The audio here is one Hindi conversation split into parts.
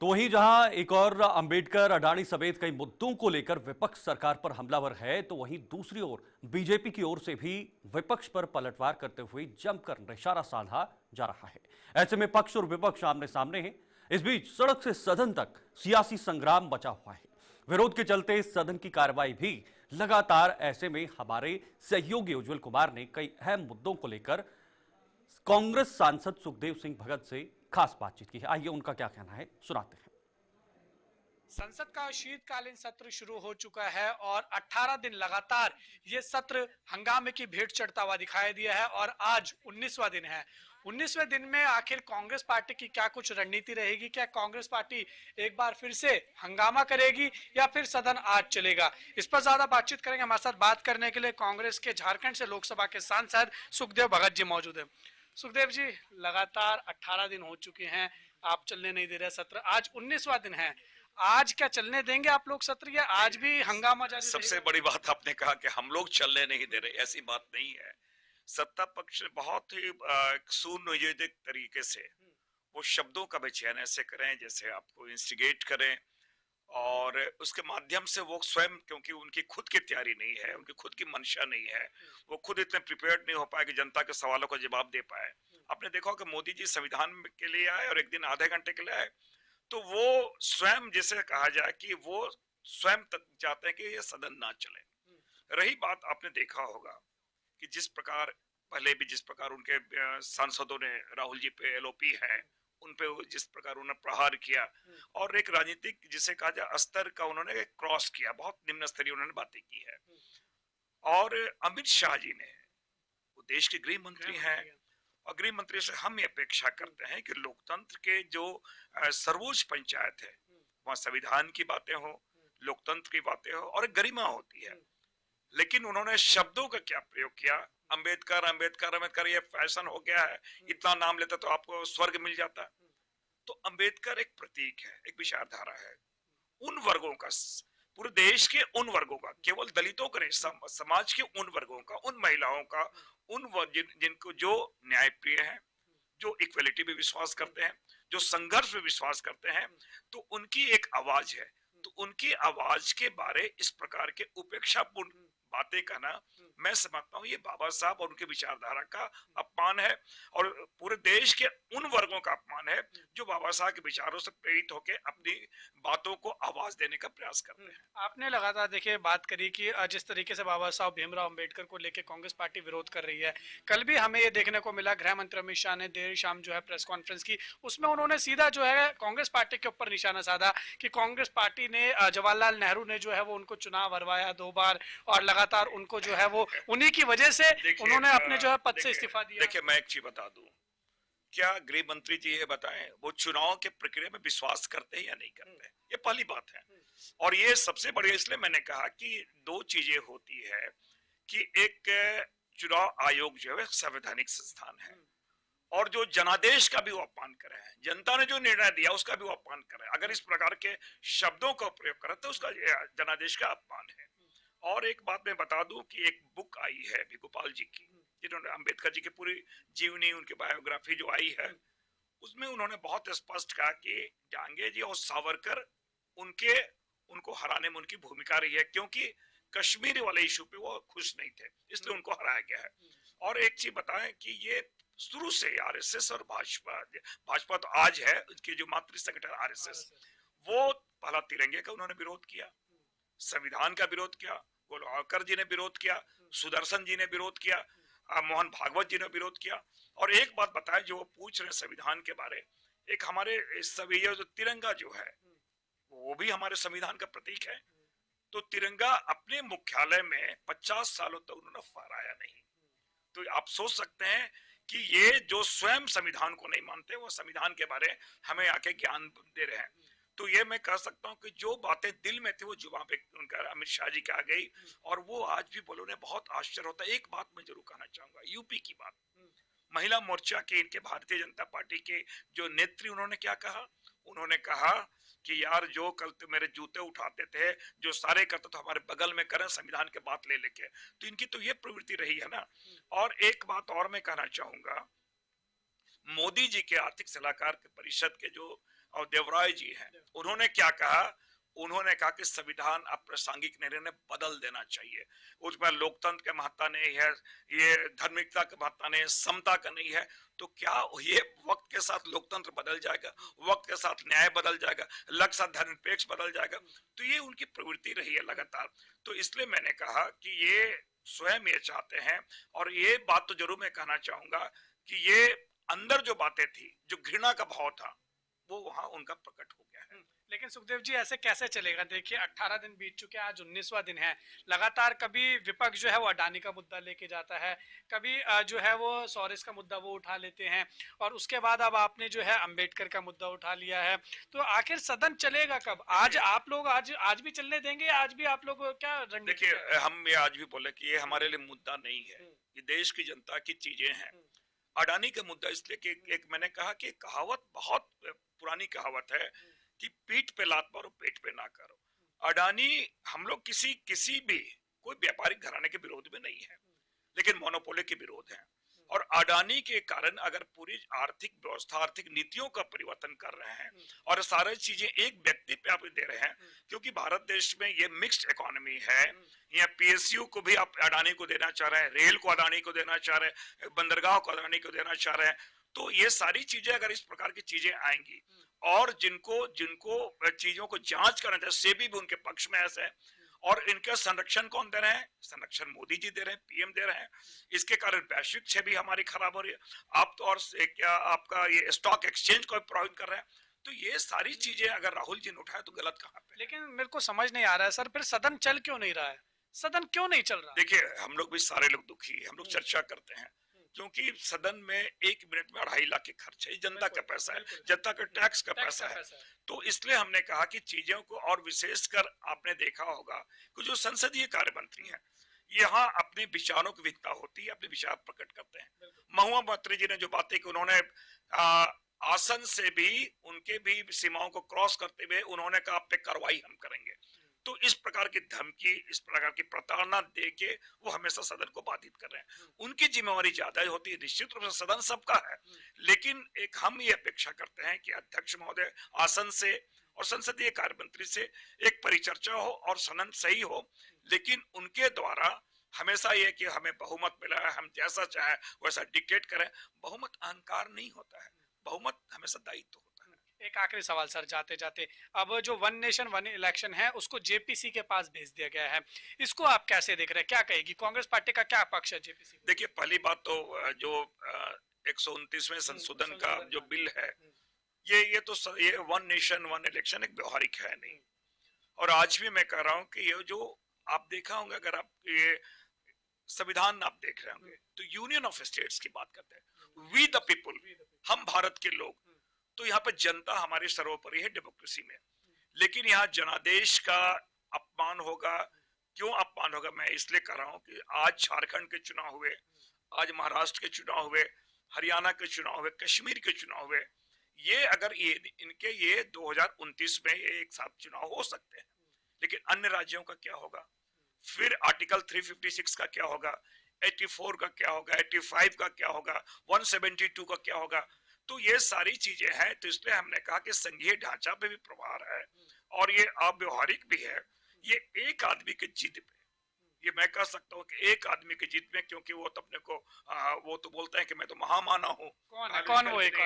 तो वहीं जहां एक और अंबेडकर अडानी समेत कई मुद्दों को लेकर विपक्ष सरकार पर हमलावर है, तो वहीं दूसरी ओर बीजेपी की ओर से भी विपक्ष पर पलटवार करते हुए जमकर निशाना साधा जा रहा है। ऐसे में पक्ष और विपक्ष आमने सामने हैं। इस बीच सड़क से सदन तक सियासी संग्राम बचा हुआ है। विरोध के चलते सदन की कार्रवाई भी लगातार। ऐसे में हमारे सहयोगी उज्जवल कुमार ने कई अहम मुद्दों को लेकर कांग्रेस सांसद सुखदेव सिंह भगत से खास बातचीत की है। आइए उनका क्या कहना है सुनाते हैं। संसद का शीतकालीन सत्र शुरू हो चुका है और 18 दिन लगातार ये सत्र हंगामे की भेंट चढ़ता हुआ दिखाई दिया है और आज 19वां दिन है। 19वें दिन में आखिर कांग्रेस पार्टी की क्या कुछ रणनीति रहेगी? क्या कांग्रेस पार्टी एक बार फिर से हंगामा करेगी या फिर सदन आज चलेगा? इस पर ज्यादा बातचीत करेंगे। हमारे साथ बात करने के लिए कांग्रेस के झारखंड से लोकसभा के सांसद सुखदेव भगत जी मौजूद है। सुखदेव जी, लगातार 18 दिन हो चुके हैं, आप चलने नहीं दे रहे सत्र, आज 19वां दिन है। आज क्या चलने देंगे आप लोग सत्र या आज भी हंगामा जारी सबसे रहेगा? बड़ी बात आपने कहा कि हम लोग चलने नहीं दे रहे, ऐसी बात नहीं है। सत्ता पक्ष ने बहुत ही सुनियोजित तरीके से वो शब्दों का चयन ऐसे करें जैसे आपको इंस्टिगेट करें, और उसके माध्यम से वो स्वयं, क्योंकि उनकी खुद की तैयारी नहीं है, उनकी खुद की मंशा नहीं है, वो खुद इतने प्रिपेयर्ड नहीं हो पाए कि जनता के सवालों का जवाब दे पाए। आपने देखा कि मोदी जी संविधान के लिए आए और एक दिन आधे घंटे के लिए आए, तो वो स्वयं, जिसे कहा जाए कि वो स्वयं चाहते हैं कि ये सदन ना चले। रही बात, आपने देखा होगा कि जिस प्रकार पहले भी जिस प्रकार उनके सांसदों ने राहुल जी पे एलओपी है, उन पे जिस प्रकार उन्होंने प्रहार किया, और एक राजनीतिक जिसे कहा जाए स्तर का उन्होंने क्रॉस किया, बहुत निम्न स्तरीय उन्होंने बातें की है। और अमित शाह जी ने, वो देश के गृह मंत्री हैं, और गृह मंत्री से हम ये अपेक्षा करते हैं कि लोकतंत्र के जो सर्वोच्च पंचायत है, वहां संविधान की बातें हो, लोकतंत्र की बातें हो और एक गरिमा होती है। लेकिन उन्होंने शब्दों का क्या प्रयोग किया, अंबेडकर अंबेडकर अंबेडकर, ये फैशन हो गया है, इतना नाम लेता तो आपको स्वर्ग मिल जाता। तो अंबेडकर एक प्रतीक है, एक विचारधारा है उन वर्गों का, पूरे देश के उन वर्गों का, केवल दलितों का नहीं, समाज के उन वर्गों का, उन महिलाओं का, जिनको जो न्याय प्रिय है, जो इक्वलिटी में विश्वास करते हैं, जो संघर्ष में विश्वास करते हैं, तो उनकी एक आवाज है। तो उनकी आवाज के बारे इस प्रकार के उपेक्षापूर्ण बातें कहना, मैं समझता हूँ ये बाबा साहब और उनके विचारधारा का अपमान है, और पूरे देश के उन वर्गों का अपमान है जो बाबा साहब के विचारों से प्रेरित होकर अपनी बातों को आवाज देने का प्रयास करते हैं। आपने लगातार देखिए बात करी कि जिस तरीके से बाबा साहब भीमराव अंबेडकर को लेकर कांग्रेस पार्टी विरोध कर रही है। कल भी हमें ये देखने को मिला, गृह मंत्री अमित शाह ने देर शाम जो है प्रेस कॉन्फ्रेंस की, उसमें उन्होंने सीधा जो है कांग्रेस पार्टी के ऊपर निशाना साधा कि कांग्रेस पार्टी ने जवाहरलाल नेहरू ने जो है वो उनको चुनाव हरवाया 2 बार, और लगातार उनको जो है वो उन्हीं की वजह से उन्होंने अपने जो है पद से इस्तीफा दिया। देखिए, मैं एक चीज बता दूं, क्या गृह मंत्री जी ये बताएं वो चुनाव के प्रक्रिया में विश्वास करते हैं या नहीं करते हैं? ये पहली बात है। और ये सबसे बढ़िया इसलिए मैंने कहा कि दो चीजें होती है कि एक चुनाव आयोग जो है संवैधानिक संस्थान है, और जो जनादेश का भी वो अपमान करे हैं, जनता ने जो निर्णय दिया उसका भी वो अपमान करे, अगर इस प्रकार के शब्दों का प्रयोग करे तो उसका जनादेश का अपमान है। और एक बात मैं बता दूं कि एक बुक आई है भी गोपाल जी की, जिन्होंने अम्बेडकर जी की पूरी जीवनी, उनकी बायोग्राफी जो आई है, उसमें उन्होंने बहुत स्पष्ट कहा कि डांगे जी और सावरकर, उनके उनको हराने में उनकी भूमिका रही है, क्योंकि कश्मीर वाले इशू पे वो खुश नहीं थे, इसलिए उनको हराया गया है। और एक चीज बताएं कि ये शुरू से आरएसएस और भाजपा, भाजपा तो आज है, उसके जो मातृ संगठन आरएसएस, वो पहला तिरंगे का उन्होंने विरोध किया, संविधान का विरोध किया, गोलवालकर जी ने विरोध किया, सुदर्शन जी ने विरोध किया, मोहन भागवत जी ने विरोध किया। और एक बात बताएं, जो वो पूछ रहे संविधान के बारे, एक हमारे सभी जो तिरंगा जो है वो भी हमारे संविधान का प्रतीक है। तो तिरंगा अपने मुख्यालय में 50 सालों तक उन्होंने फहराया नहीं। तो आप सोच सकते हैं कि ये जो स्वयं संविधान को नहीं मानते, वो संविधान के बारे हमें आके ज्ञान दे रहे हैं। तो ये मैं कह सकता हूँ कि जो बातें दिल में थी वो जुबान पे उनका अमित शाह जी की आ गई, और वो आज भी बोलो ने बहुत आश्चर्य होता है। एक बात मैं जरूर कहना चाहूंगा, यूपी की बात, महिला मोर्चा के, इनके भारतीय जनता पार्टी के जो नेत्री, उन्होंने क्या कहा? उन्होंने कहा कि यार जो कल तो मेरे जूते उठाते थे, जो सारे करते तो हमारे बगल में करें, संविधान के बात ले लेके। तो इनकी तो ये प्रवृत्ति रही है ना। और एक बात और मैं कहना चाहूंगा, मोदी जी के आर्थिक सलाहकार के परिषद के जो और देवराय जी हैं, उन्होंने क्या कहा? उन्होंने कहा कि संविधान अप्रासंगिक निर्णय बदल देना चाहिए, उसमें लोकतंत्र के महत्ता नहीं है, ये धार्मिकता के महत्ता नहीं है, समता का नहीं है। तो क्या ये वक्त के साथ लोकतंत्र बदल जाएगा, वक्त के साथ न्याय बदल जाएगा, लक्ष्य साथ धर्मनिरपेक्ष बदल जाएगा? तो ये उनकी प्रवृत्ति रही है लगातार। तो इसलिए मैंने कहा कि ये स्वयं ये चाहते हैं, और ये बात तो जरूर मैं कहना चाहूंगा कि ये अंदर जो बातें थी, जो घृणा का भाव था, वो वहां उनका प्रकट हो गया है। लेकिन सुखदेव जी ऐसे कैसे चलेगा? देखिए 18 दिन बीत चुके हैं, आज 19वां दिन है। लगातार कभी विपक्ष जो है वो अडानी का मुद्दा लेके जाता है, कभी जो है वो सॉरेस का मुद्दा वो उठा लेते हैं, और उसके बाद अब आपने जो है अंबेडकर का मुद्दा उठा लिया है। तो आखिर सदन चलेगा कब? आज आप लोग आज भी चलने देंगे? आज भी आप लोग क्या रणनीति? देखिए, हम ये आज भी बोले कि ये हमारे लिए मुद्दा नहीं है, ये देश की जनता की चीजें हैं। अडानी का मुद्दा इसलिए कि एक मैंने कहा कि कहावत बहुत पुरानी कहावत है कि पीठ पे लात मारो, पेट पे ना करो। अडानी, हम लोग किसी भी कोई व्यापारिक घराने के विरोध में नहीं है, लेकिन मोनोपोली के विरोध है। और अडानी के कारण अगर पूरी आर्थिक व्यवस्था, आर्थिक नीतियों का परिवर्तन कर रहे हैं और सारी चीजें एक व्यक्ति पे आप दे रहे हैं, क्योंकि भारत देश में ये मिक्स्ड इकोनॉमी है, यहाँ पीएसयू को भी आप अडानी को देना चाह रहे हैं, रेल को अडानी को देना चाह रहे हैं, बंदरगाह को अडानी को देना चाह रहे हैं। तो ये सारी चीजें अगर इस प्रकार की चीजें आएंगी, और जिनको जिनको चीजों को जांच करना चाहिए, सेबी भी उनके पक्ष में ऐसा है, और इनका संरक्षण कौन दे रहे हैं? संरक्षण मोदी जी दे रहे हैं, पीएम दे रहे हैं। इसके कारण वैश्विक छवि हमारी खराब हो रही है। आप तो और क्या आपका ये स्टॉक एक्सचेंज को प्रभावित कर रहे हैं। तो ये सारी चीजें अगर राहुल जी ने उठाया तो गलत कहाँ पे? लेकिन मेरे को समझ नहीं आ रहा है सर, फिर सदन चल क्यों नहीं रहा है? सदन क्यों नहीं चल रहा? देखिए, हम लोग भी सारे लोग दुखी हैं, हम लोग चर्चा करते हैं, क्योंकि सदन में 1 मिनट में 2.5 लाख के खर्च है, ये जनता का पैसा है, जनता का टैक्स का पैसा है। तो इसलिए हमने कहा कि चीजों को, और विशेषकर आपने देखा होगा कि जो संसदीय कार्य मंत्री हैं, यहाँ अपने विचारों की विविधता होती है, अपने विचार प्रकट करते हैं। महुआ मंत्री जी ने जो बातें की, उन्होंने आसन से भी उनके भी सीमाओं को क्रॉस करते हुए उन्होंने कहा आप पे कार्रवाई हम करेंगे। तो इस प्रकार की धमकी, इस प्रकार की प्रताड़ना देके वो हमेशा सदन को बाधित कर रहे हैं। उनकी जिम्मेवारी ज्यादा होती है, निश्चित रूप से सदन सबका है, लेकिन एक हम ये अपेक्षा करते हैं कि अध्यक्ष महोदय आसन से और संसदीय कार्य मंत्री से एक परिचर्चा हो और सदन सही हो, लेकिन उनके द्वारा हमेशा ये कि हमें बहुमत मिला है, हम जैसा चाहे वैसा डिक्टेट करें। बहुमत अहंकार नहीं होता है, बहुमत हमेशा दायित्व होता है। एक आखिरी सवाल सर जाते जाते, अब जो वन नेशन वन इलेक्शन है उसको जेपीसी के पास भेज दिया गया है, इसको आप कैसे देख रहे हैं? क्या कहेगी कांग्रेस पार्टी का, क्या पक्ष है जेपीसी? देखिए, पहली बात तो जो 129वें संशोधन का जो बिल है, ये वन नेशन वन इलेक्शन एक व्यवहारिक है नहीं। और आज भी मैं कह रहा हूं कि ये जो आप देखा होंगे, अगर आप ये संविधान आप देख रहे होंगे तो यूनियन ऑफ स्टेट्स की बात करते हैं, वी द पीपुल, हम भारत के लोग। तो यहाँ पे जनता हमारी सर्वोपरि है डेमोक्रेसी में, लेकिन यहाँ जनादेश का अपमान होगा। क्यों अपमान होगा? मैं इसलिए कह रहा हूँ कि आज झारखंड के चुनाव हुए, आज महाराष्ट्र के चुनाव हुए, हरियाणा के चुनाव हुए, कश्मीर के चुनाव हुए। ये अगर ये 2029 में ये एक साथ चुनाव हो सकते हैं, लेकिन अन्य राज्यों का क्या होगा? फिर आर्टिकल 356 का क्या होगा? 84 का क्या होगा? 85 का क्या होगा? 172 का क्या होगा? तो ये सारी चीजें हैं। तो इसलिए हमने कहा कि संघीय ढांचा पे भी प्रभाव है और ये अव्यवहारिक भी है। ये एक आदमी के जिद पे, ये मैं कह सकता हूँ कि एक आदमी के जिद में, क्योंकि वो तो अपने को वो तो बोलते हैं कि मैं तो महामानव हूँ। कौन वो एक?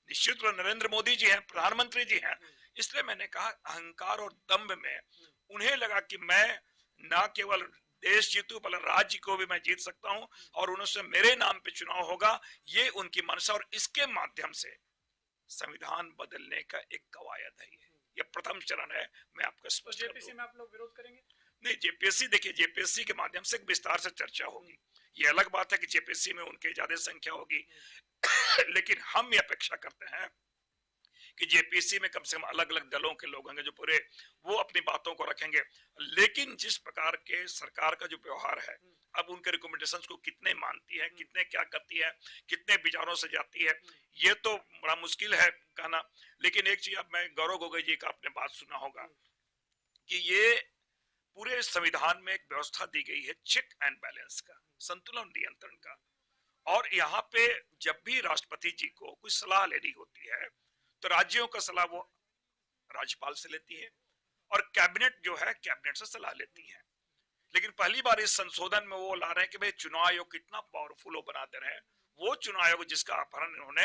निश्चित रूप नरेंद्र मोदी जी हैं, प्रधानमंत्री जी हैं। इसलिए मैंने कहा अहंकार और दम्भ में उन्हें लगा कि मैं न केवल देश जीतू बल्कि राज्य को भी मैं जीत सकता हूं, और उनसे मेरे नाम पे चुनाव होगा, ये उनकी मंशा। और इसके माध्यम से संविधान बदलने का एक कवायद है। ये प्रथम चरण है। मैं आपको स्पष्ट कर दूं। जेपीसी में आप लोग विरोध करेंगे? नहीं, जेपीएससी देखिए, जेपीएससी के माध्यम से विस्तार से चर्चा होगी। ये अलग बात है कि जेपीएससी में उनकी ज्यादा संख्या होगी लेकिन हम ये अपेक्षा करते हैं कि जेपीएससी में कम से कम अलग अलग दलों के लोग होंगे जो पूरे वो अपनी बातों को रखेंगे। लेकिन जिस प्रकार के सरकार का जो व्यवहार है, अब उनके रिकमेंडेशंस को कितने मानती है, कितने क्या करती है, कितने विचारों से जाती है, ये तो बड़ा मुश्किल है कहना। लेकिन एक चीज, अब मैं गौरव गोगोई जी का आपने बात सुना होगा कि ये पूरे संविधान में एक व्यवस्था दी गई है चेक एंड बैलेंस का, संतुलन नियंत्रण का। और यहाँ पे जब भी राष्ट्रपति जी को कुछ सलाह लेनी होती है तो राज्यों का सलाह वो राज्यपाल से लेती है और कैबिनेट जो है कैबिनेट से सलाह लेती है। लेकिन पहली बार इस संशोधन में वो ला रहे हैं कि भाई चुनाव आयोग कितना पावरफुल वो बना दे रहे हैं। वो चुनाव आयोग जिसका अपहरण इन्होंने,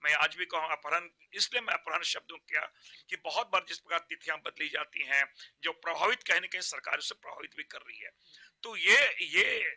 मैं आज भी कहूँ अपहरण, इसलिए मैं अपहरण शब्दों किया कि बहुत बार जिस प्रकार तिथियां बदली जाती हैं जो प्रभावित कहीं न कहीं सरकार से प्रभावित भी कर रही है, तो ये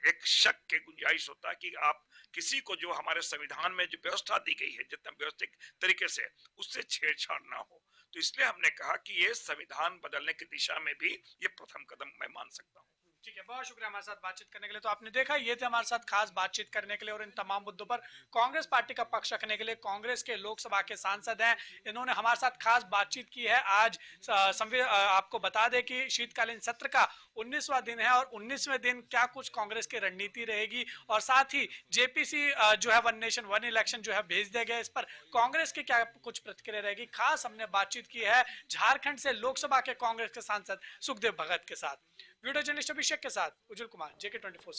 एक शक के गुंजाइश होता है कि आप किसी को जो हमारे संविधान में जो व्यवस्था दी गई है जितना व्यवस्थित तरीके से, उससे छेड़छाड़ ना हो। तो इसलिए हमने कहा कि ये संविधान बदलने की दिशा में भी ये प्रथम कदम मैं मान सकता हूँ। ठीक है, बहुत शुक्रिया हमारे साथ बातचीत करने के लिए। तो आपने देखा, ये थे हमारे साथ खास बातचीत करने के लिए और इन तमाम मुद्दों पर कांग्रेस पार्टी का पक्ष रखने के लिए कांग्रेस के लोकसभा के सांसद हैं, इन्होंने हमारे साथ खास बातचीत की है। आज आपको बता दें कि शीतकालीन सत्र का 19वां दिन है और 19वें दिन क्या कुछ कांग्रेस की रणनीति रहेगी और साथ ही जेपीसी जो है वन नेशन वन इलेक्शन जो है भेज दिया गया, इस पर कांग्रेस की क्या कुछ प्रतिक्रिया रहेगी, खास हमने बातचीत की है झारखंड से लोकसभा के कांग्रेस के सांसद सुखदेव भगत के साथ। वीडियो जर्नलिस्ट अभिषेक के साथ उज्जवल कुमार, JK24।